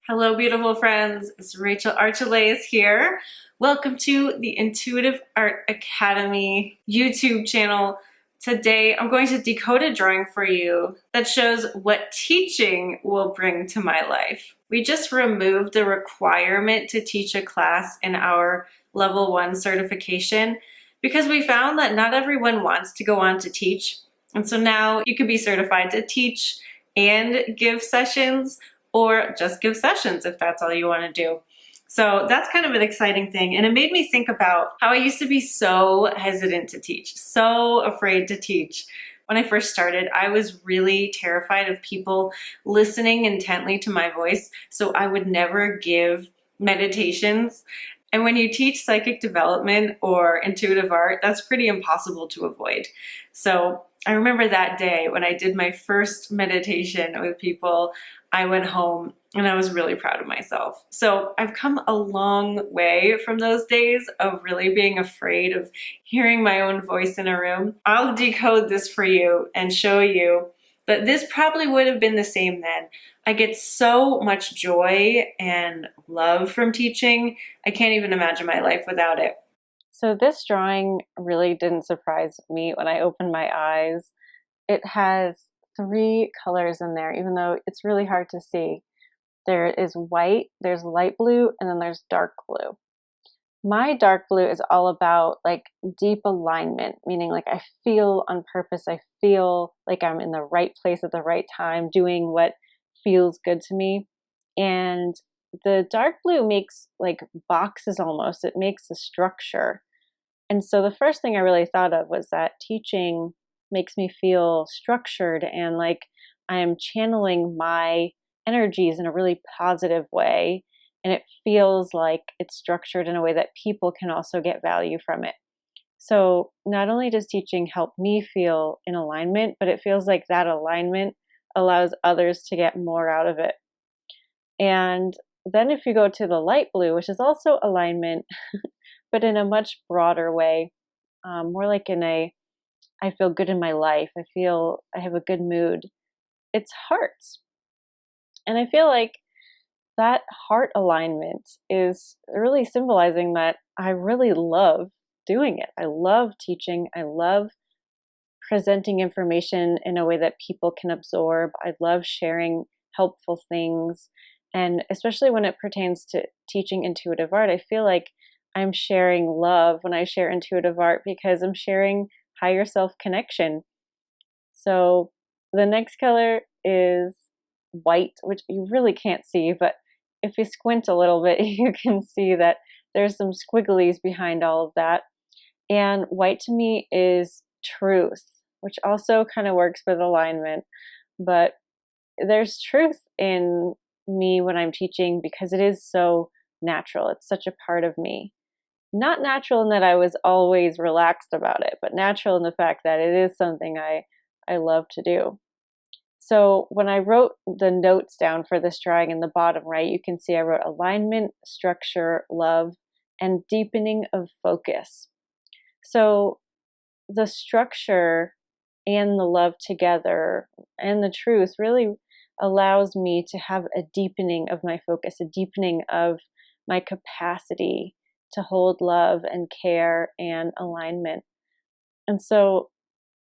Hello, beautiful friends. It's Rachel Archelaus here. Welcome to the Intuitive Art Academy YouTube channel. Today, I'm going to decode a drawing for you that shows what teaching will bring to my life. We just removed the requirement to teach a class in our Level 1 certification because we found that not everyone wants to go on to teach. And so now you can be certified to teach and give sessions, or just give sessions if that's all you want to do. So that's kind of an exciting thing. And it made me think about how I used to be so hesitant to teach, so afraid to teach. When I first started, I was really terrified of people listening intently to my voice, so I would never give meditations. And when you teach psychic development or intuitive art, that's pretty impossible to avoid. So I remember that day when I did my first meditation with people, I went home and I was really proud of myself. So I've come a long way from those days of really being afraid of hearing my own voice in a room. I'll decode this for you and show you that this probably would have been the same then. I get so much joy and love from teaching. I can't even imagine my life without it. So this drawing really didn't surprise me when I opened my eyes. It has three colors in there, even though it's really hard to see. There is white, there's light blue, and then there's dark blue. My dark blue is all about like deep alignment, meaning like I feel on purpose. I feel like I'm in the right place at the right time, doing what feels good to me. And the dark blue makes like boxes almost. It makes a structure. And so the first thing I really thought of was that teaching makes me feel structured and like I'm channeling my energies in a really positive way. And it feels like it's structured in a way that people can also get value from it. So not only does teaching help me feel in alignment, but it feels like that alignment allows others to get more out of it. And then if you go to the light blue, which is also alignment, but in a much broader way, more like in a, I feel good in my life. I feel I have a good mood. It's hearts. And I feel like that heart alignment is really symbolizing that I really love doing it. I love teaching. I love presenting information in a way that people can absorb. I love sharing helpful things. And especially when it pertains to teaching intuitive art, I feel like I'm sharing love when I share intuitive art because I'm sharing higher self connection. So the next color is white, which you really can't see, but if you squint a little bit, you can see that there's some squigglies behind all of that. And white to me is truth, which also kind of works with alignment. But there's truth in me when I'm teaching because it is so natural. It's such a part of me. Not natural in that I was always relaxed about it, but natural in the fact that it is something I love to do. So when I wrote the notes down for this drawing in the bottom right, you can see I wrote alignment, structure, love, and deepening of focus. So the structure and the love together and the truth really allows me to have a deepening of my focus, a deepening of my capacity to hold love and care and alignment. And so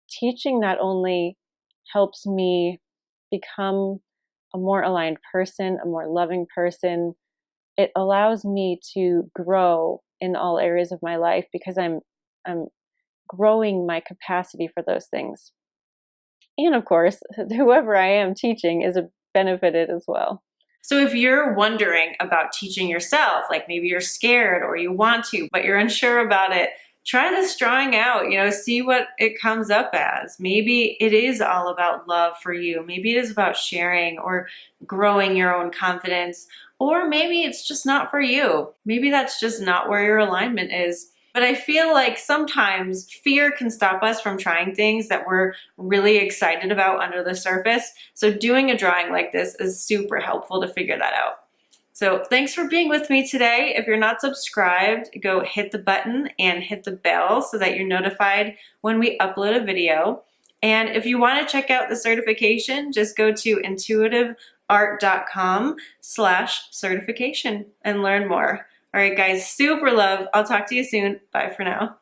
teaching not only helps me become a more aligned person, a more loving person, it allows me to grow in all areas of my life because I'm growing my capacity for those things. And of course, whoever I am teaching is benefited as well. So if you're wondering about teaching yourself, like maybe you're scared or you want to, but you're unsure about it, try this drawing out, see what it comes up as. Maybe it is all about love for you. Maybe it is about sharing or growing your own confidence, or maybe it's just not for you. Maybe that's just not where your alignment is. But I feel like sometimes fear can stop us from trying things that we're really excited about under the surface. So doing a drawing like this is super helpful to figure that out. So thanks for being with me today. If you're not subscribed, go hit the button and hit the bell so that you're notified when we upload a video. And if you want to check out the certification, just go to intuitiveart.com decodingart.com/certification and learn more. All right, guys, super love. I'll talk to you soon. Bye for now.